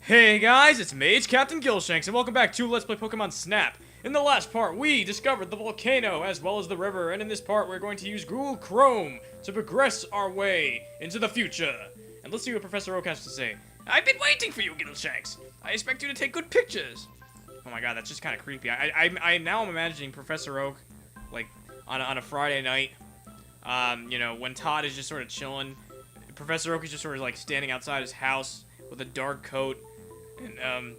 Hey guys, it's Mage Captain Gilshanks, and welcome back to Let's Play Pokemon Snap. In the last part, we discovered the volcano as well as the river, and in this part, we're going to use Google Chrome to progress our way into the future. And let's see what Professor Oak has to say. I've been waiting for you, Gilshanks. I expect you to take good pictures. Oh my god, that's just kind of creepy. Now I'm imagining Professor Oak, like, on a Friday night, you know, when Todd is just sort of chilling. Professor Oak is just sort of, like, standing outside his house with a dark coat. And,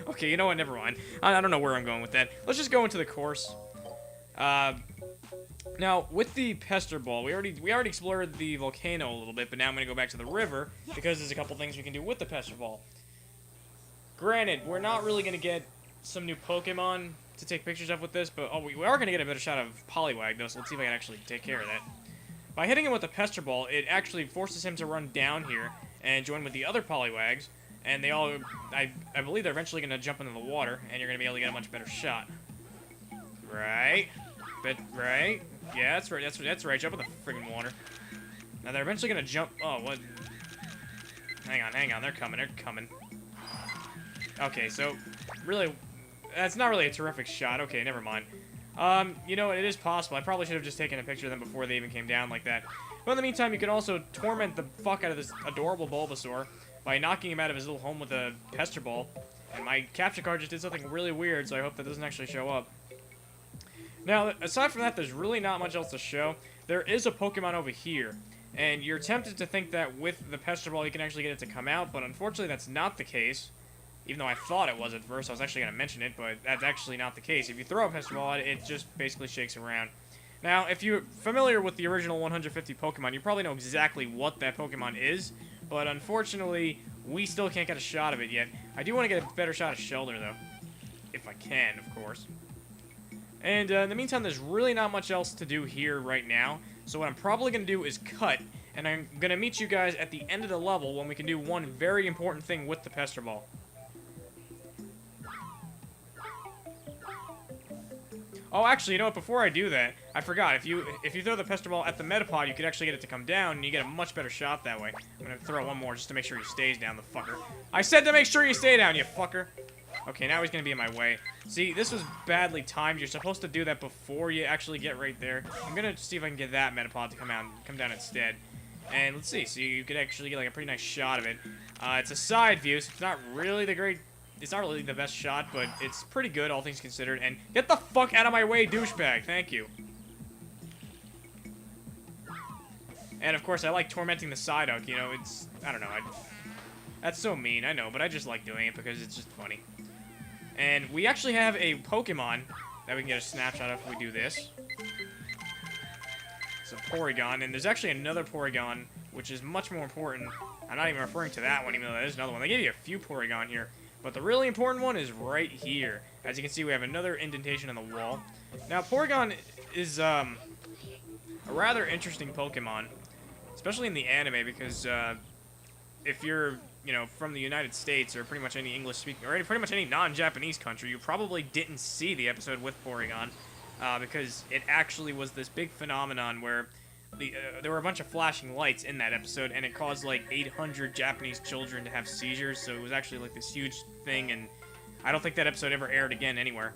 okay, you know what, never mind. I don't know where I'm going with that. Let's just go into the course. Now, with the Pester Ball, we already explored the volcano a little bit, but now I'm going to go back to the river, because there's a couple things we can do with the Pester Ball. Granted, we're not really going to get some new Pokemon to take pictures of with this, but we are going to get a better shot of Poliwag, though, so let's see if I can actually take care of that. By hitting him with the Pester Ball, it actually forces him to run down here and join with the other Poliwags. And they all, I believe they're eventually going to jump into the water, and you're going to be able to get a much better shot. Right? Right? Yeah, that's right, that's right, jump in the friggin' water. Now they're eventually going to jump, oh, what? Hang on, they're coming. Okay, so, really, that's not really a terrific shot. Okay, never mind. You know what, it is possible. I probably should have just taken a picture of them before they even came down like that. But in the meantime, you can also torment the fuck out of this adorable Bulbasaur by knocking him out of his little home with a Pester Ball. And my capture card just did something really weird, so I hope that doesn't actually show up. Now, aside from that, there's really not much else to show. There is a Pokemon over here, and you're tempted to think that with the Pester Ball you can actually get it to come out, but unfortunately that's not the case. Even though I thought it was at first, I was actually going to mention it, but that's actually not the case. If you throw a Pester Ball at it, it just basically shakes around. Now, if you're familiar with the original 150 Pokemon, you probably know exactly what that Pokemon is, but unfortunately, we still can't get a shot of it yet. I do want to get a better shot of Shelter, though. If I can, of course. And in the meantime, there's really not much else to do here right now. So what I'm probably going to do is cut, and I'm going to meet you guys at the end of the level when we can do one very important thing with the Pester Ball. Oh, actually, you know what? Before I do that, I forgot. If you throw the Pester Ball at the Metapod, you could actually get it to come down, and you get a much better shot that way. I'm gonna throw one more just to make sure he stays down, the fucker. I said to make sure you stay down, you fucker. Okay, now he's gonna be in my way. See, this was badly timed. You're supposed to do that before you actually get right there. I'm gonna see if I can get that Metapod to come down instead. And let's see. So you could actually get like a pretty nice shot of it. It's a side view, so it's not really the best shot, but it's pretty good, all things considered. And get the fuck out of my way, douchebag. Thank you. And, of course, I like tormenting the Psyduck. You know, it's... I don't know. That's so mean, I know, but I just like doing it because it's just funny. And we actually have a Pokemon that we can get a snapshot of if we do this. It's a Porygon, and there's actually another Porygon, which is much more important. I'm not even referring to that one, even though that is another one. They gave you a few Porygon here. But the really important one is right here. As you can see, we have another indentation in the wall. Now, Porygon is a rather interesting Pokemon, especially in the anime, because if you're, you know, from the United States or pretty much any English-speaking, or pretty much any non-Japanese country, you probably didn't see the episode with Porygon, because it actually was this big phenomenon where there were a bunch of flashing lights in that episode, and it caused like 800 Japanese children to have seizures, so it was actually like this huge thing, and I don't think that episode ever aired again anywhere.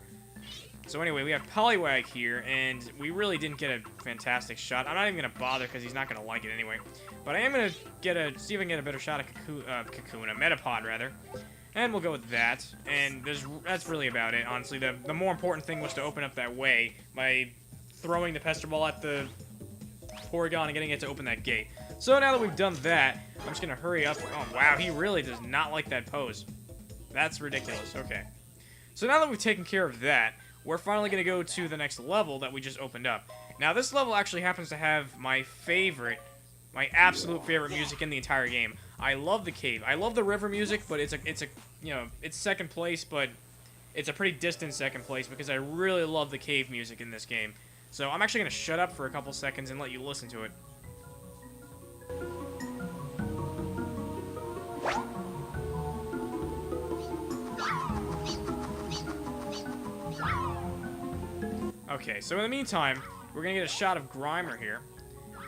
So anyway, we have Poliwag here, and we really didn't get a fantastic shot. I'm not even going to bother because he's not going to like it anyway. But I am going to see if I can get a better shot of a Metapod, rather. And we'll go with that, and that's really about it, honestly. The more important thing was to open up that way by throwing the Pester Ball at the Porygon and getting it to open that gate. So now that we've done that, I'm just gonna hurry up. Oh wow, he really does not like that pose. That's ridiculous. Okay. So now that we've taken care of that, we're finally gonna go to the next level that we just opened up. Now this level actually happens to have my absolute favorite music in the entire game. I love the cave. I love the river music, but it's you know, it's second place, but it's a pretty distant second place because I really love the cave music in this game. So I'm actually going to shut up for a couple seconds and let you listen to it. Okay, so in the meantime, we're going to get a shot of Grimer here.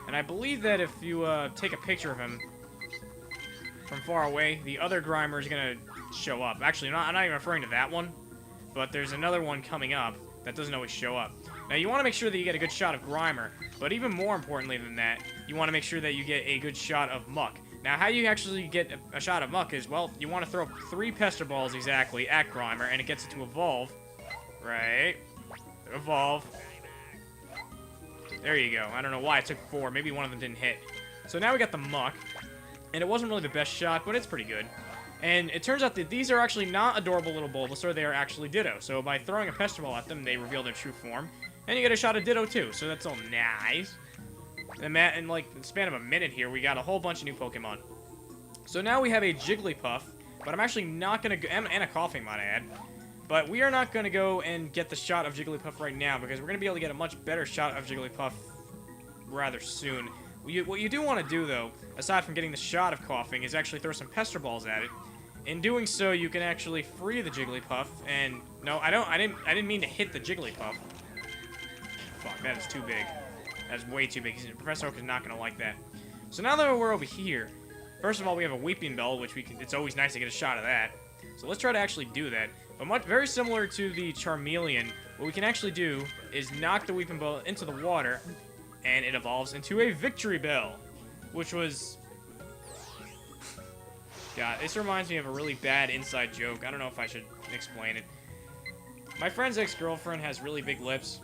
And I believe that if you take a picture of him, from far away, the other Grimer is going to show up. Actually, I'm not even referring to that one, but there's another one coming up that doesn't always show up. Now, you want to make sure that you get a good shot of Grimer, but even more importantly than that, you want to make sure that you get a good shot of Muck. Now, how you actually get a shot of Muck is, well, you want to throw 3 Pester Balls exactly at Grimer, and it gets it to evolve. Right. Evolve. There you go. I don't know why it took 4. Maybe one of them didn't hit. So now we got the Muck, and it wasn't really the best shot, but it's pretty good. And it turns out that these are actually not adorable little Bulbasaur, they are actually Ditto. So by throwing a Pester Ball at them, they reveal their true form. And you get a shot of Ditto too, so that's all nice. And in like the span of a minute here, we got a whole bunch of new Pokemon. So now we have a Jigglypuff, but I'm actually not going to go, and a Coughing, might I add. But we are not going to go and get the shot of Jigglypuff right now, because we're going to be able to get a much better shot of Jigglypuff rather soon. What you do want to do, though, aside from getting the shot of Coughing, is actually throw some Pester Balls at it. In doing so, you can actually free the Jigglypuff, and no, I didn't mean to hit the Jigglypuff. Fuck, that is too big. That's way too big. Professor Oak is not gonna like that. So now that we're over here, first of all, we have a Weeping Bell, which it's always nice to get a shot of that. So let's try to actually do that. But very similar to the Charmeleon, what we can actually do is knock the Weeping Bell into the water, and it evolves into a Victory Bell, which was... God, this reminds me of a really bad inside joke. I don't know if I should explain it. My friend's ex-girlfriend has really big lips,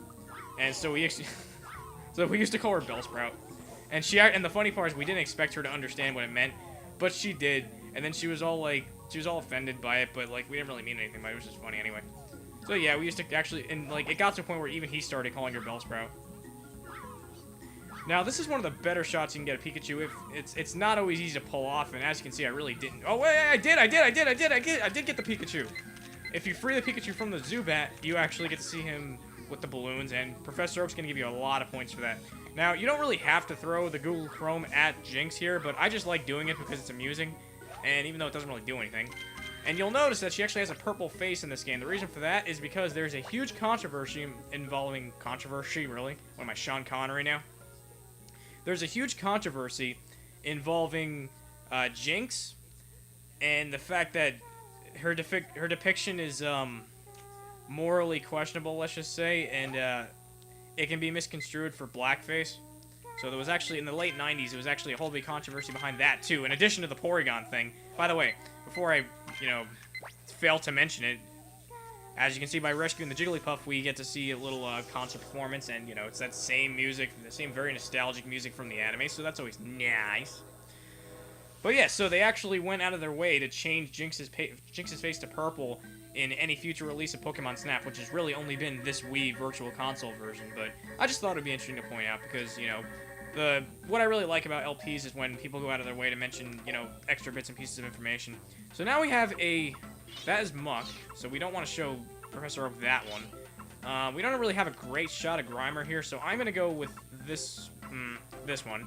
and so we used to call her Bellsprout. And the funny part is we didn't expect her to understand what it meant, but she did. And then she was all offended by it, but like we didn't really mean anything by it. It was just funny anyway. So yeah, we used to actually, and like it got to a point where even he started calling her Bellsprout. Now, this is one of the better shots you can get a Pikachu. It's not always easy to pull off, and as you can see, I really didn't. Oh, wait, I did get the Pikachu. If you free the Pikachu from the Zubat, you actually get to see him with the balloons, and Professor Oak's going to give you a lot of points for that. Now, you don't really have to throw the Google Chrome at Jinx here, but I just like doing it because it's amusing, and even though it doesn't really do anything. And you'll notice that she actually has a purple face in this game. The reason for that is because there's a huge controversy involving... Controversy, really? What am I, Sean Connery now? There's a huge controversy involving Jinx and the fact that her depiction is morally questionable, let's just say, and it can be misconstrued for blackface. So there was actually, in the late 90s, there was actually a whole big controversy behind that, too, in addition to the Porygon thing. By the way, before I, fail to mention it, as you can see by rescuing the Jigglypuff, we get to see a little concert performance, and, it's that same music, the same very nostalgic music from the anime, so that's always nice. But yeah, so they actually went out of their way to change Jinx's face to purple in any future release of Pokemon Snap, which has really only been this Wii Virtual Console version, but I just thought it would be interesting to point out, because, what I really like about LPs is when people go out of their way to mention, extra bits and pieces of information. So now we have that is Muck, so we don't want to show Professor Oak that one. We don't really have a great shot of Grimer here, so I'm going to go with this one.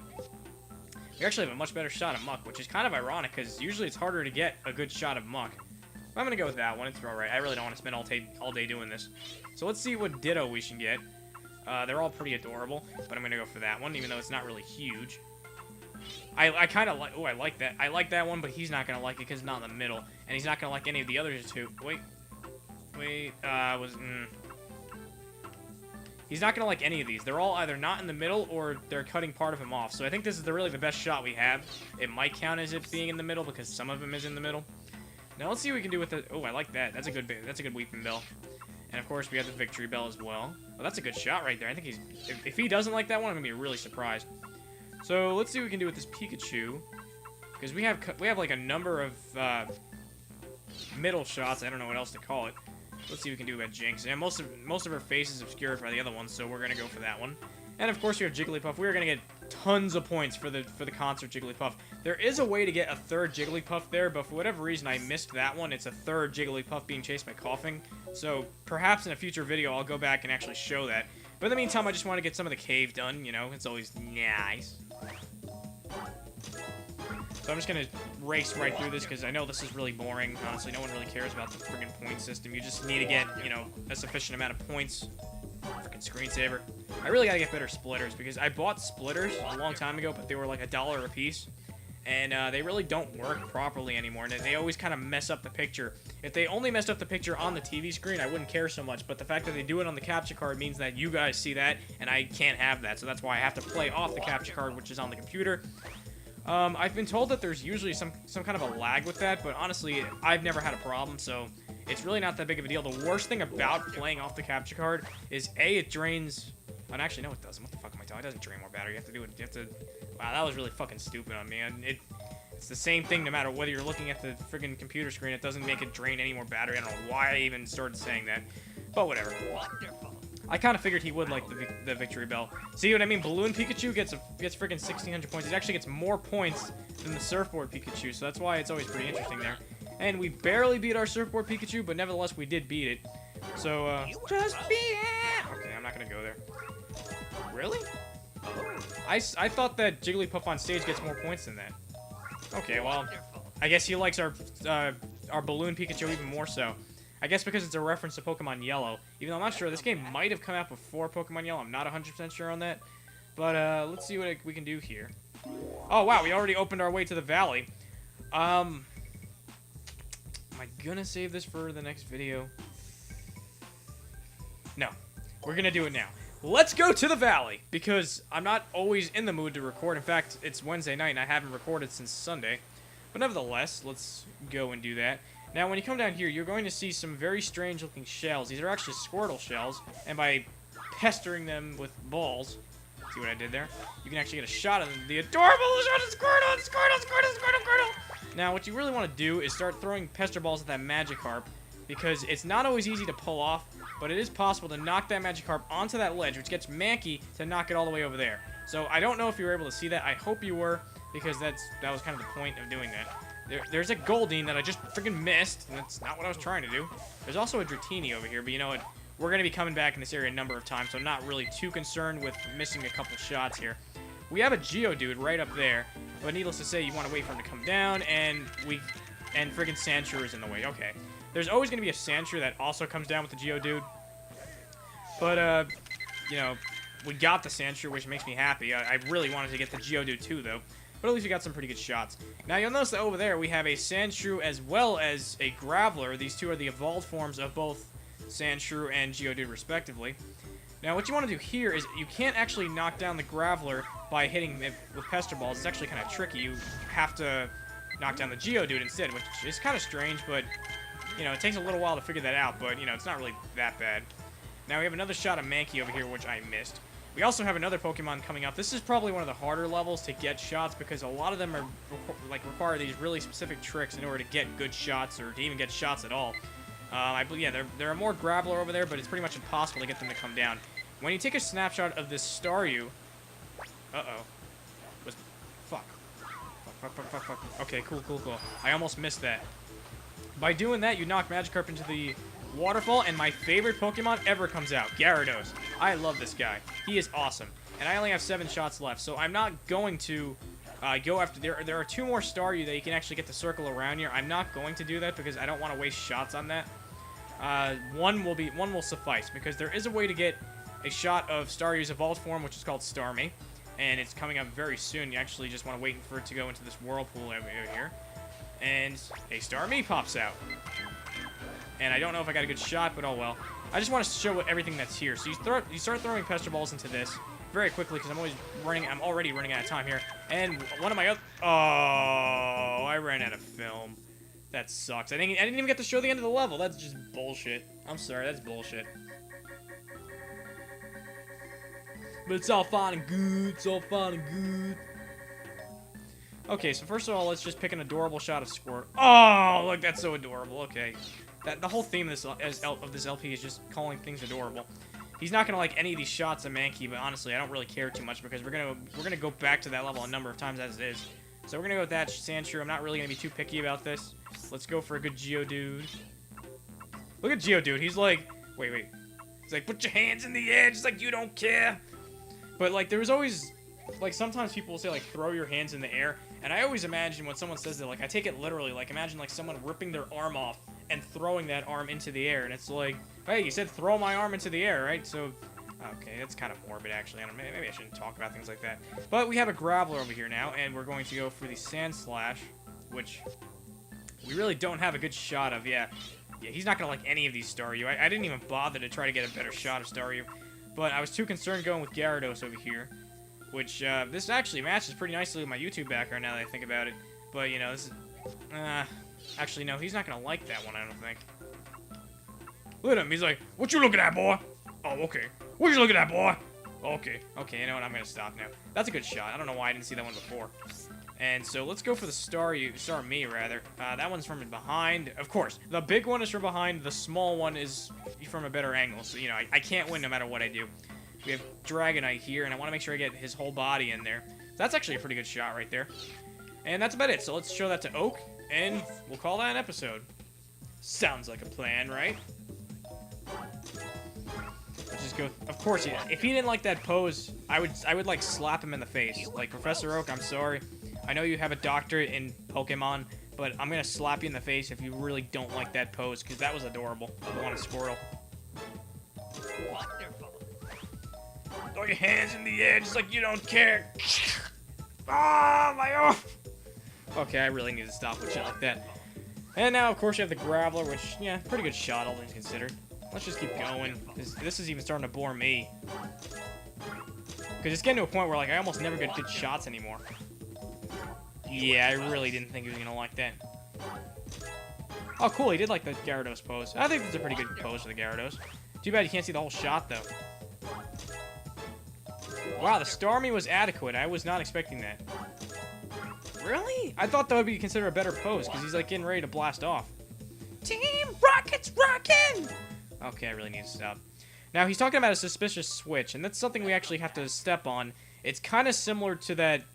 We actually have a much better shot of Muck, which is kind of ironic, because usually it's harder to get a good shot of Muck. I'm going to go with that one. It's alright. I really don't want to spend all day doing this. So let's see what Ditto we should get. They're all pretty adorable, but I'm going to go for that one, even though it's not really huge. I kind of like... Oh, I like that. I like that one, but he's not going to like it because it's not in the middle. And he's not going to like any of the others, too. Wait. He's not going to like any of these. They're all either not in the middle or they're cutting part of him off. So I think this is really the best shot we have. It might count as it being in the middle because some of him is in the middle. Now let's see what we can do with it. Oh, I like that. That's a good Weeping Bell. And of course we have the Victory Bell as well. Oh, that's a good shot right there. I think if he doesn't like that one, I'm gonna be really surprised. So let's see what we can do with this Pikachu, because we have like a number of middle shots. I don't know what else to call it. Let's see what we can do about Jinx. And most of her face is obscured by the other one, so we're gonna go for that one. And of course we have Jigglypuff. We're gonna get tons of points for the concert Jigglypuff. There is a way to get a third Jigglypuff there, but for whatever reason I missed that one. It's a third Jigglypuff being chased by Coughing. So perhaps in a future video I'll go back and actually show that. But in the meantime, I just want to get some of the cave done. It's always nice. So I'm just gonna race right through this because I know this is really boring. Honestly, no one really cares about the friggin' point system. You just need to get, a sufficient amount of points. Frickin' screensaver. I really gotta get better splitters because I bought splitters a long time ago, but they were like $1 a piece. and they really don't work properly anymore, and they always kind of mess up the picture. If they only messed up the picture on the TV screen, I wouldn't care so much, but the fact that they do it on the capture card means that you guys see that, and I can't have that, so that's why I have to play off the capture card, which is on the computer. I've been told that there's usually some kind of a lag with that, but honestly, I've never had a problem, so it's really not that big of a deal. The worst thing about playing off the capture card is, A, it drains... And actually, no, it doesn't. What the fuck am I talking? It doesn't drain more battery. You have to do it. You have to... Wow, that was really fucking stupid on me. And it's the same thing no matter whether you're looking at the friggin' computer screen. It doesn't make it drain any more battery. I don't know why I even started saying that. But whatever. Wonderful. I kind of figured he would like the victory bell. See what I mean? Balloon Pikachu gets friggin' 1,600 points. It actually gets more points than the surfboard Pikachu, so that's why it's always pretty interesting there. And we barely beat our surfboard Pikachu, but nevertheless we did beat it. So, just beat it! Okay, I'm not gonna go there. Really? I thought that Jigglypuff on stage gets more points than that. Okay, well, I guess he likes our Balloon Pikachu even more so. I guess because it's a reference to Pokemon Yellow. Even though I'm not sure, this game might have come out before Pokemon Yellow. I'm not 100% sure on that. But, let's see what we can do here. Oh, wow, we already opened our way to the valley. Am I gonna save this for the next video? No. We're gonna do it now. Let's go to the valley, because I'm not always in the mood to record. In fact, it's Wednesday night, and I haven't recorded since Sunday. But nevertheless, let's go and do that. Now, when you come down here, you're going to see some very strange-looking shells. These are actually Squirtle shells, and by pestering them with balls, see what I did there? You can actually get a shot of them. The adorable shot of Squirtle, Squirtle, Squirtle, Squirtle, Squirtle! Now, what you really want to do is start throwing pester balls at that Magikarp, because it's not always easy to pull off, but it is possible to knock that Magikarp onto that ledge, which gets Mankey to knock it all the way over there. So I don't know if you were able to see that. I hope you were, because that was kind of the point of doing that. There's a Goldeen that I just freaking missed, and that's not what I was trying to do. There's also a Dratini over here, but you know what? We're going to be coming back in this area a number of times, so I'm not really too concerned with missing a couple shots here. We have a Geodude right up there, but needless to say, you want to wait for him to come down, and friggin' Sandshrew is in the way. Okay. There's always going to be a Sandshrew that also comes down with the Geodude. But, you know, we got the Sandshrew, which makes me happy. I really wanted to get the Geodude too, though. But at least we got some pretty good shots. Now, you'll notice that over there we have a Sandshrew as well as a Graveler. These two are the evolved forms of both Sandshrew and Geodude, respectively. Now, what you want to do here is you can't actually knock down the Graveler by hitting it with Pester Balls. It's actually kind of tricky. You have to knock down the Geodude instead, which is kind of strange, but... You know, it takes a little while to figure that out, but, you know, it's not really that bad. Now, we have another shot of Mankey over here, which I missed. We also have another Pokemon coming up. This is probably one of the harder levels to get shots, because a lot of them are, require these really specific tricks in order to get good shots, or to even get shots at all. I believe, yeah, there are more Graveler over there, but it's pretty much impossible to get them to come down. When you take a snapshot of this Staryu... Uh-oh. Fuck. Fuck. Okay, cool. I almost missed that. By doing that, you knock Magikarp into the waterfall, and my favorite Pokemon ever comes out, Gyarados. I love this guy. He is awesome. And I only have 7 shots left, so I'm not going to go after... There are 2 more Staryu that you can actually get to circle around here. I'm not going to do that because I don't want to waste shots on that. One will suffice, because there is a way to get a shot of Staryu's evolved form, which is called Starmie, and it's coming up very soon. You actually just want to wait for it to go into this whirlpool over here. And a Starmie pops out. And I don't know if I got a good shot, but oh well. I just want to show everything that's here. So you start throwing Pester Balls into this very quickly, because I'm already running out of time here. And one of my other... Oh, I ran out of film. That sucks. I didn't even get to show the end of the level. That's just bullshit. I'm sorry, that's bullshit. But it's all fine and good. It's all fine and good. Okay, so first of all, let's just pick an adorable shot of Squirt. Oh, look, that's so adorable. Okay, the whole theme of this LP is just calling things adorable. He's not gonna like any of these shots of Mankey, but honestly, I don't really care too much because we're gonna go back to that level a number of times as it is. So we're gonna go with that Sandshrew. I'm not really gonna be too picky about this. Let's go for a good Geodude. Look at Geodude. He's like, wait. He's like, put your hands in the air, just like you don't care. But like, there was always, like, sometimes people will say like, throw your hands in the air. And I always imagine when someone says that, like, I take it literally. Like, imagine, like, someone ripping their arm off and throwing that arm into the air. And it's like, hey, you said throw my arm into the air, right? So Okay, that's kind of morbid, actually. I don't know, maybe I shouldn't talk about things like that. But we have a Graveler over here now, and we're going to go for the Sand Slash, which we really don't have a good shot of. Yeah, he's not going to like any of these Staryu. I didn't even bother to try to get a better shot of Staryu, but I was too concerned going with Gyarados over here, which this actually matches pretty nicely with my YouTube background now that I think about it. But, you know, this is... actually, no, he's not going to like that one, I don't think. Look at him. He's like, what you looking at, boy? Oh, okay. What you looking at, boy? Okay. Okay, you know what? I'm going to stop now. That's a good shot. I don't know why I didn't see that one before. And so let's go for the Starmie, rather. That one's from behind. Of course, the big one is from behind. The small one is from a better angle. So, you know, I can't win no matter what I do. We have Dragonite here, and I want to make sure I get his whole body in there. That's actually a pretty good shot right there. And that's about it. So let's show that to Oak, and we'll call that an episode. Sounds like a plan, right? Let's just go. Of course, if he didn't like that pose, I would like slap him in the face. Like, Professor Oak, I'm sorry. I know you have a doctorate in Pokemon, but I'm gonna slap you in the face if you really don't like that pose, because that was adorable. I want a Squirtle. Wonderful. Throw your hands in the air just like you don't care. Ah, my arm. Okay, I really need to stop with shit like that. And now, of course, you have the Graveler, which, yeah, pretty good shot, all things considered. Let's just keep going. This is even starting to bore me. Because it's getting to a point where, like, I almost never get good shots anymore. Yeah, I really didn't think he was going to like that. Oh, cool, he did like the Gyarados pose. I think this is a pretty good pose for the Gyarados. Too bad you can't see the whole shot, though. Wow, the Starmie was adequate. I was not expecting that. Really? I thought that would be considered a better pose, because he's, like, getting ready to blast off. Team Rocket's rockin'! Okay, I really need to stop. Now, he's talking about a suspicious switch, and that's something we actually have to step on. It's kind of similar to that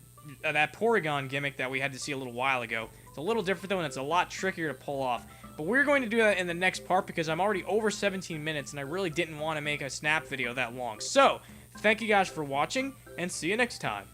Porygon gimmick that we had to see a little while ago. It's a little different, though, and it's a lot trickier to pull off. But we're going to do that in the next part, because I'm already over 17 minutes, and I really didn't want to make a snap video that long. So, thank you guys for watching, and see you next time.